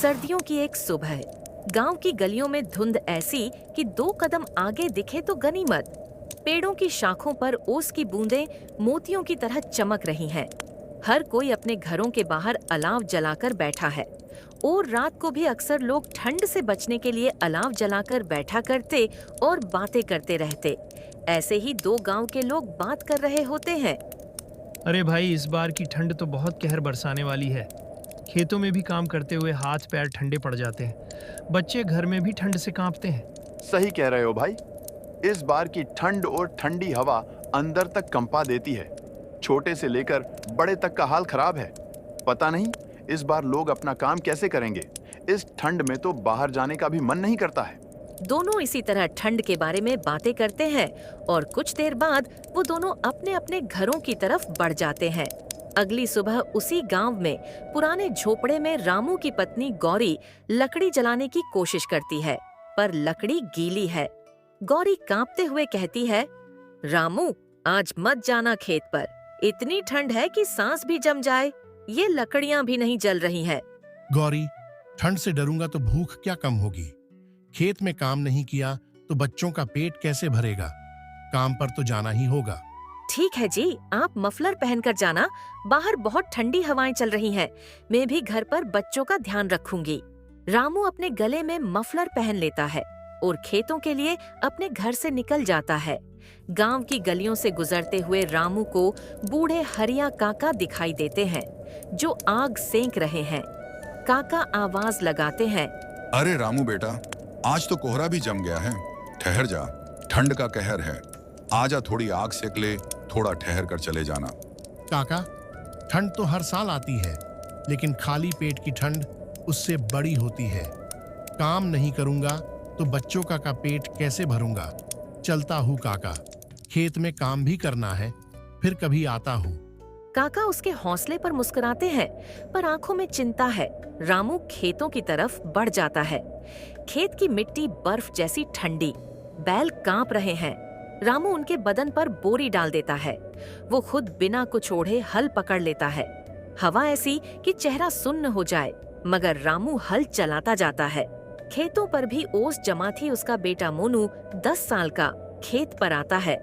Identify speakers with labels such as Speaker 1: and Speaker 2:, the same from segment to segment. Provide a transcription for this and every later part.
Speaker 1: सर्दियों की एक सुबह। गांव की गलियों में धुंध ऐसी कि 2 कदम आगे दिखे तो गनीमत। पेड़ों की शाखों पर ओस की बूंदें मोतियों की तरह चमक रही हैं। हर कोई अपने घरों के बाहर अलाव जलाकर बैठा है। और रात को भी अक्सर लोग ठंड से बचने के लिए अलाव जलाकर बैठा करते और बातें करते रहते। ऐसे ही दो गांव के लोग बात कर रहे होते हैं।
Speaker 2: अरे भाई, इस बार की ठंड तो बहुत कहर बरसाने वाली है। खेतों में भी काम करते हुए हाथ पैर ठंडे पड़ जाते हैं। बच्चे घर में भी ठंड से कांपते हैं।
Speaker 3: सही कह रहे हो भाई। इस बार की ठंड और ठंडी हवा अंदर तक कंपा देती है। छोटे से लेकर बड़े तक का हाल खराब है। पता नहीं इस बार लोग अपना काम कैसे करेंगे। इस ठंड में तो बाहर जाने का भी मन नहीं करता है।
Speaker 1: दोनों इसी तरह ठंड के बारे में बातें करते हैं और कुछ देर बाद वो दोनों अपने अपने घरों की तरफ बढ़ जाते हैं। अगली सुबह उसी गांव में पुराने झोपड़े में रामू की पत्नी गौरी लकड़ी जलाने की कोशिश करती है, पर लकड़ी गीली है। गौरी कांपते हुए कहती है, रामू, आज मत जाना खेत पर। इतनी ठंड है कि सांस भी जम जाए। ये लकड़ियां भी नहीं जल रही हैं।
Speaker 4: गौरी, ठंड से डरूंगा तो भूख क्या कम होगी। खेत में काम नहीं किया तो बच्चों का पेट कैसे भरेगा। काम पर तो जाना ही होगा।
Speaker 1: ठीक है जी, आप मफलर पहनकर जाना। बाहर बहुत ठंडी हवाएं चल रही हैं। मैं भी घर पर बच्चों का ध्यान रखूंगी। रामू अपने गले में मफलर पहन लेता है और खेतों के लिए अपने घर से निकल जाता है। गांव की गलियों से गुजरते हुए रामू को बूढ़े हरिया काका दिखाई देते हैं, जो आग सेंक रहे हैं। काका आवाज लगाते हैं,
Speaker 5: अरे रामू बेटा, आज तो कोहरा भी जम गया है। ठहर जा, ठंड का कहर है। आजा, थोड़ी आग सेक ले, थोड़ा ठहर कर चले जाना।
Speaker 4: काका, ठंड तो हर साल आती है, लेकिन खाली पेट की ठंड उससे बड़ी होती है। काम नहीं करूंगा तो बच्चों का पेट कैसे भरूंगा। चलता हूँ काका, खेत में काम भी करना है, फिर कभी आता हूँ।
Speaker 1: काका उसके हौसले पर मुस्कुराते हैं, पर आंखों में चिंता है। रामू खेतों की तरफ बढ़ जाता है। खेत की मिट्टी बर्फ जैसी ठंडी, बैल कांप रहे हैं। रामू उनके बदन पर बोरी डाल देता है। वो खुद बिना कुछ ओढ़े हल पकड़ लेता है। हवा ऐसी कि चेहरा सुन्न हो जाए, मगर रामू हल चलाता जाता है। खेतों पर भी ओस जमा थी। उसका बेटा मोनू 10 साल का खेत पर आता है।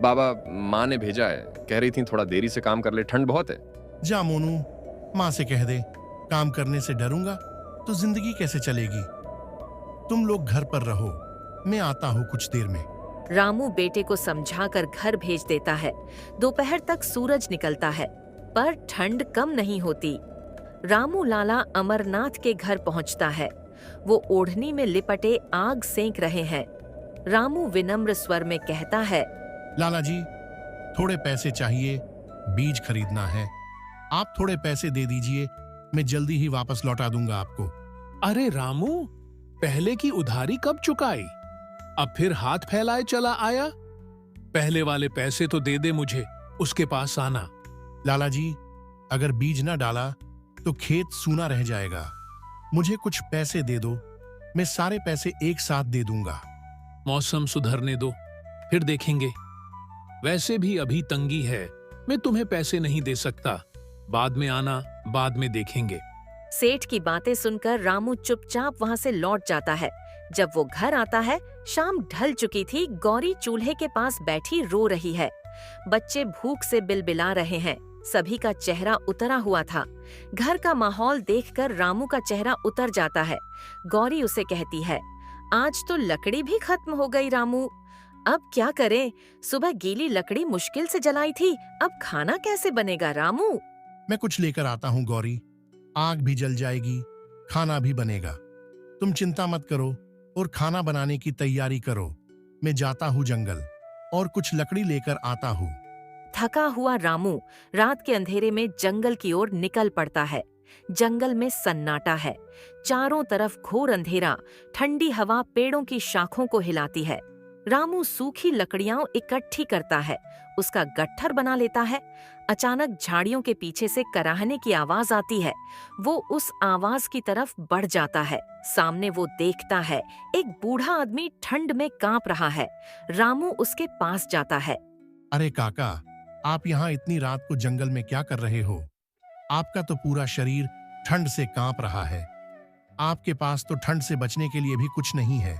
Speaker 6: बाबा, माँ ने भेजा है, कह रही थी थोड़ा देरी से काम कर ले, ठंड बहुत है।
Speaker 4: जा मोनू, माँ से कह दे, काम करने से डरूंगा तो जिंदगी कैसे चलेगी। तुम लोग घर पर रहो, मैं आता हूँ कुछ देर में।
Speaker 1: रामू बेटे को समझाकर घर भेज देता है। दोपहर तक सूरज निकलता है, पर ठंड कम नहीं होती। रामू लाला अमरनाथ के घर पहुंचता है। वो ओढ़नी में लिपटे आग सेंक रहे हैं। रामू विनम्र स्वर में कहता है,
Speaker 4: लाला जी, थोड़े पैसे चाहिए, बीज खरीदना है। आप थोड़े पैसे दे दीजिए, मैं जल्दी ही वापस लौटा दूंगा आपको।
Speaker 7: अरे रामू, पहले की उधारी कब चुकाई? अब फिर हाथ फैलाए चला आया। पहले वाले पैसे तो दे दे मुझे, उसके पास आना।
Speaker 4: लाला जी, अगर बीज ना डाला तो खेत सूना रह जाएगा। मुझे कुछ पैसे दे दो, मैं सारे पैसे एक साथ दे दूंगा।
Speaker 7: मौसम सुधरने दो, फिर देखेंगे। वैसे भी अभी तंगी है, मैं तुम्हें पैसे नहीं दे सकता। बाद में आना, बाद में देखेंगे।
Speaker 1: सेठ की बातें सुनकर रामू चुपचाप वहां से लौट जाता है। जब वो घर आता है, शाम ढल चुकी थी। गौरी चूल्हे के पास बैठी रो रही है। बच्चे भूख से बिलबिला रहे हैं। सभी का चेहरा उतरा हुआ था। घर का माहौल देखकर रामू का चेहरा उतर जाता है। गौरी उसे कहती है, आज तो लकड़ी भी खत्म हो गई रामू। अब क्या करें? सुबह गीली लकड़ी मुश्किल से जलाई थी, अब खाना कैसे बनेगा रामू?
Speaker 4: मैं कुछ लेकर आता हूँ गौरी, आग भी जल जाएगी, खाना भी बनेगा। तुम चिंता मत करो और खाना बनाने की तैयारी करो। मैं जाता हूँ जंगल और कुछ लकड़ी लेकर आता हूँ।
Speaker 1: थका हुआ रामू रात के अंधेरे में जंगल की ओर निकल पड़ता है। जंगल में सन्नाटा है। चारों तरफ घोर अंधेरा, ठंडी हवा पेड़ों की शाखों को हिलाती है। रामू सूखी लकड़ियां इकट्ठी करता है, उसका गट्ठर बना लेता है। अचानक झाड़ियों के पीछे से कराहने की आवाज आती है। वो उस आवाज की तरफ बढ़ जाता है। सामने वो देखता है, एक बूढ़ा आदमी ठंड में कांप रहा है। रामू उसके पास जाता है।
Speaker 4: अरे काका, आप यहाँ इतनी रात को जंगल में क्या कर रहे हो? आपका तो पूरा शरीर ठंड से कांप रहा है। आपके पास तो ठंड से बचने के लिए भी कुछ नहीं है।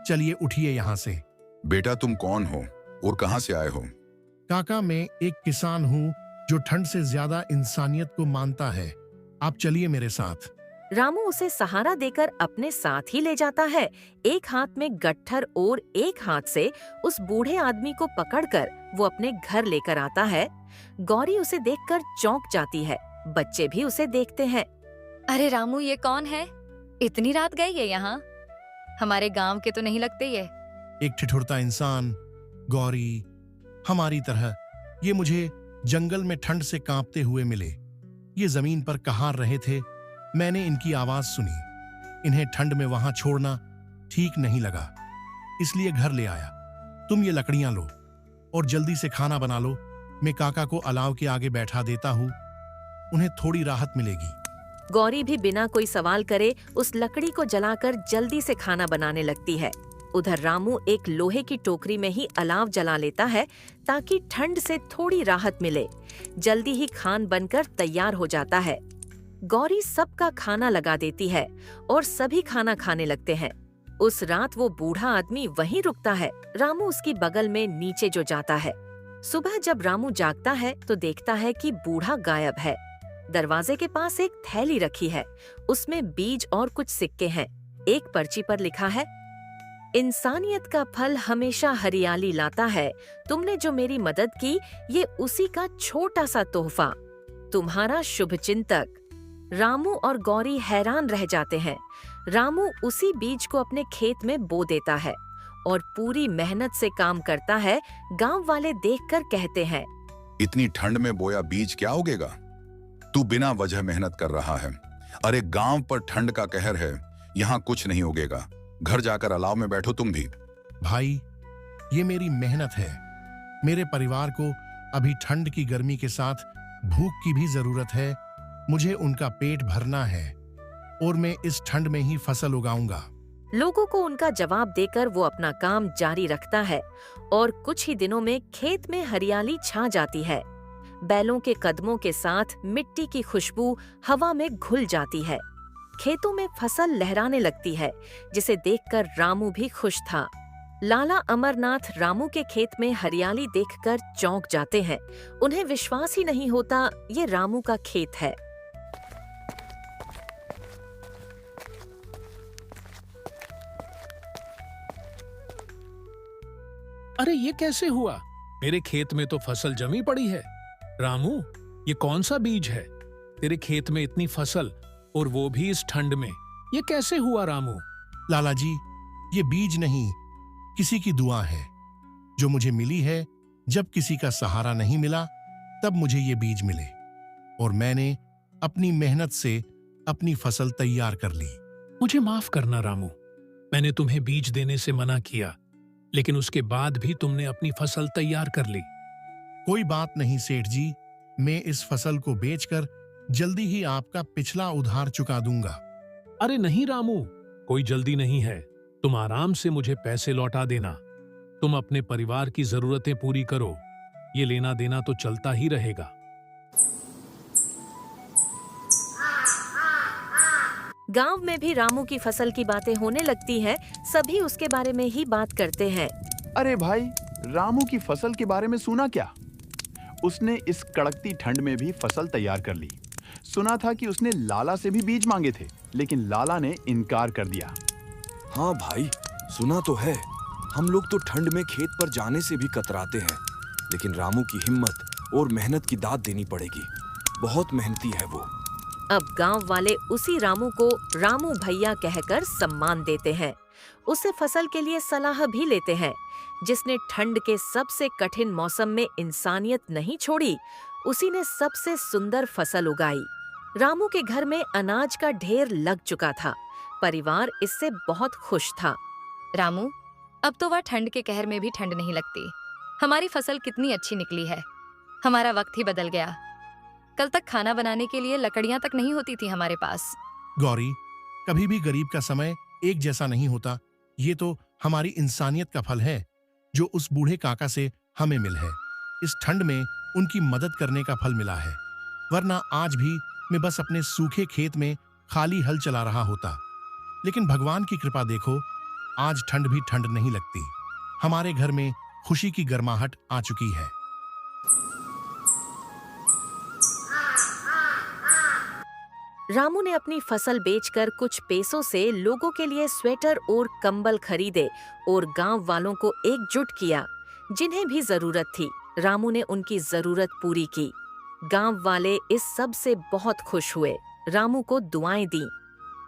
Speaker 4: चलिए उठिए यहाँ से।
Speaker 5: बेटा तुम कौन हो और कहाँ से आए हो?
Speaker 4: काका, मैं एक किसान हूँ जो ठंड से ज्यादा इंसानियत को मानता है। आप चलिए मेरे साथ।
Speaker 1: रामू उसे सहारा देकर अपने साथ ही ले जाता है। एक हाथ में गट्ठर और एक हाथ से उस बूढ़े आदमी को पकड़कर वो अपने घर लेकर आता है। गौरी उसे देखकर चौंक जाती है। बच्चे भी उसे देखते हैं।
Speaker 8: अरे रामू, ये कौन है? इतनी रात गई है यहाँ? हमारे गांव के तो नहीं लगते ये।
Speaker 4: एक ठिठुरता इंसान, गौरी, हमारी तरह। ये मुझे जंगल में ठंड से कांपते हुए मिले। ये जमीन पर कहार रहे थे। मैंने इनकी आवाज सुनी। इन्हें ठंड में वहां छोड़ना ठीक नहीं लगा, इसलिए घर ले आया। तुम ये लकड़ियां लो और जल्दी से खाना बना लो। मैं काका को अलाव के आगे बैठा देता हूँ, उन्हें थोड़ी राहत मिलेगी।
Speaker 1: गौरी भी बिना कोई सवाल करे उस लकड़ी को जलाकर जल्दी से खाना बनाने लगती है। उधर रामू एक लोहे की टोकरी में ही अलाव जला लेता है ताकि ठंड से थोड़ी राहत मिले। जल्दी ही खान बनकर तैयार हो जाता है। गौरी सबका खाना लगा देती है और सभी खाना खाने लगते हैं। उस रात वो बूढ़ा आदमी वहीं रुकता है। रामू उसकी बगल में नीचे जो जाता है। सुबह जब रामू जागता है तो देखता है कि बूढ़ा गायब है। दरवाजे के पास एक थैली रखी है, उसमें बीज और कुछ सिक्के हैं। एक पर्ची पर लिखा है, इंसानियत का फल हमेशा हरियाली लाता है। तुमने जो मेरी मदद की, ये उसी का छोटा सा तोहफा। तुम्हारा शुभचिंतक। रामू और गौरी हैरान रह जाते हैं। रामू उसी बीज को अपने खेत में बो देता है और पूरी मेहनत से काम करता है। गांव वाले देखकर कहते हैं,
Speaker 5: इतनी ठंड में बोया बीज क्या उगेगा? तू बिना वजह मेहनत कर रहा है। अरे गांव पर ठंड का कहर है, यहाँ कुछ नहीं उगेगा। घर जाकर अलाव में बैठो तुम भी।
Speaker 4: भाई, ये मेरी मेहनत है। मेरे परिवार को अभी ठंड की गर्मी के साथ भूख की भी जरूरत है। मुझे उनका पेट भरना है और मैं इस ठंड में ही फसल उगाऊंगा।
Speaker 1: लोगों को उनका जवाब देकर वो अपना काम जारी रखता है और कुछ ही दिनों में खेत में हरियाली छा जाती है। बैलों के कदमों के साथ मिट्टी की खुशबू हवा में घुल जाती है। खेतों में फसल लहराने लगती है, जिसे देखकर रामू भी खुश था। लाला अमरनाथ रामू के खेत में हरियाली देखकर चौंक जाते हैं। उन्हें विश्वास ही नहीं होता ये रामू का खेत है।
Speaker 7: अरे ये कैसे हुआ? मेरे खेत में तो फसल जमी पड़ी है। रामू, ये कौन सा बीज है? तेरे खेत में इतनी फसल और वो भी इस ठंड में, ये कैसे हुआ रामू?
Speaker 4: लाला जी, ये बीज नहीं, किसी की दुआ है जो मुझे मिली है। जब किसी का सहारा नहीं मिला तब मुझे ये बीज मिले और मैंने अपनी मेहनत से अपनी फसल तैयार कर ली।
Speaker 7: मुझे माफ करना रामू, मैंने तुम्हें बीज देने से मना किया, लेकिन उसके बाद भी तुमने अपनी फसल तैयार कर ली।
Speaker 4: कोई बात नहीं सेठ जी, मैं इस फसल को बेचकर जल्दी ही आपका पिछला उधार चुका दूंगा।
Speaker 7: अरे नहीं रामू, कोई जल्दी नहीं है। तुम आराम से मुझे पैसे लौटा देना। तुम अपने परिवार की जरूरतें पूरी करो, ये लेना देना तो चलता ही रहेगा।
Speaker 1: गांव में भी रामू की फसल की बातें होने लगती हैं। सभी उसके बारे में ही बात करते हैं।
Speaker 3: अरे भाई, रामू की फसल के बारे में सुना क्या? उसने इस कड़कती ठंड में भी फसल तैयार कर ली। सुना था कि उसने लाला से भी बीज मांगे थे, लेकिन लाला ने इनकार कर दिया।
Speaker 9: हाँ भाई, सुना तो है। हम लोग तो ठंड में खेत पर जाने से भी कतराते हैं, लेकिन रामू की हिम्मत और मेहनत की दाद देनी पड़ेगी। बहुत मेहनती है वो।
Speaker 1: अब गांव वाले उसी रामू को रामू भैया कहकर सम्मान देते हैं। उसे फसल के लिए सलाह भी लेते हैं। जिसने ठंड के सबसे कठिन मौसम में इंसानियत नहीं छोड़ी, उसी ने सबसे सुंदर फसल उगाई। रामू के घर में अनाज का ढेर लग चुका था। परिवार इससे बहुत खुश था।
Speaker 8: रामू, अब तो वह ठंड के कहर में भी ठंड नहीं लगती। हमारी फसल कितनी अच्छी निकली है। हमारा वक्त ही बदल गया। कल तक खाना बनाने के लिए लकड़ियां तक नहीं होती थी हमारे पास।
Speaker 4: गौरी, कभी भी गरीब का समय एक जैसा नहीं होता। ये तो हमारी इंसानियत का फल है जो उस बूढ़े काका से हमें मिल है। इस ठंड में उनकी मदद करने का फल मिला है, वरना आज भी मैं बस अपने सूखे खेत में खाली हल चला रहा होता। लेकिन भगवान की कृपा देखो, आज ठंड भी ठंड नहीं लगती। हमारे घर में खुशी की गर्माहट आ चुकी है।
Speaker 1: रामू ने अपनी फसल बेचकर कुछ पैसों से लोगों के लिए स्वेटर और कंबल खरीदे और गांव वालों को एकजुट किया जिन्हें भी जरूरत थी। रामू ने उनकी जरूरत पूरी की। गांव वाले इस सब से बहुत खुश हुए। रामू को दुआएं दी।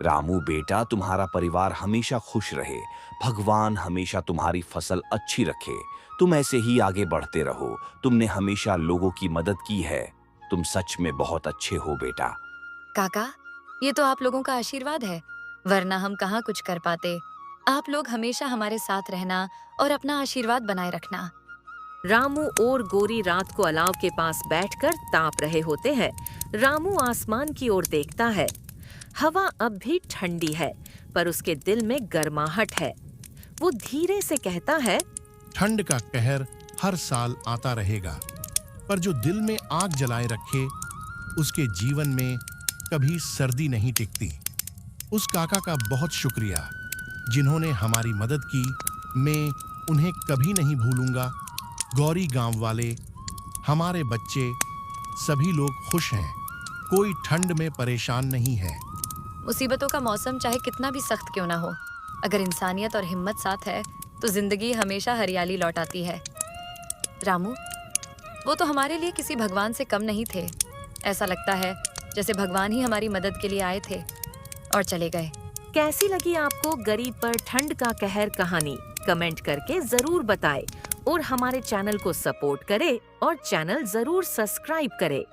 Speaker 10: रामू बेटा, तुम्हारा परिवार हमेशा खुश रहे। भगवान हमेशा तुम्हारी फसल अच्छी रखे। तुम ऐसे ही आगे बढ़ते रहो। तुमने हमेशा लोगों की मदद की है। तुम सच में बहुत अच्छे हो बेटा।
Speaker 8: काका, ये तो आप लोगों का आशीर्वाद है, वरना हम कहाँ कुछ कर पाते। आप लोग हमेशा हमारे साथ रहना और अपना आशीर्वाद बनाए रखना।
Speaker 1: रामू और गोरी रात को अलाव के पास बैठकर ताप रहे होते हैं। रामू आसमान की ओर देखता है। हवा अब भी ठंडी है, पर उसके दिल में गर्माहट है। वो धीरे से कहता है,
Speaker 4: ठंड का कहर हर साल आता रहेगा, पर जो दिल में आग जलाए रखे उसके जीवन में कभी सर्दी नहीं टिकती। उस काका का बहुत शुक्रिया जिन्होंने हमारी मदद की। मैं उन्हें कभी नहीं भूलूंगा। गौरी गांव वाले, हमारे बच्चे, सभी लोग खुश हैं। कोई ठंड में परेशान नहीं है।
Speaker 8: मुसीबतों का मौसम चाहे कितना भी सख्त क्यों ना हो, अगर इंसानियत और हिम्मत साथ है तो जिंदगी हमेशा हरियाली लौट आती है। रामू, वो तो हमारे लिए किसी भगवान से कम नहीं थे। ऐसा लगता है जैसे भगवान ही हमारी मदद के लिए आए थे और चले गए।
Speaker 1: कैसी लगी आपको गरीब पर ठंड का कहर कहानी? कमेंट करके जरूर बताएं और हमारे चैनल को सपोर्ट करें और चैनल जरूर सब्सक्राइब करें।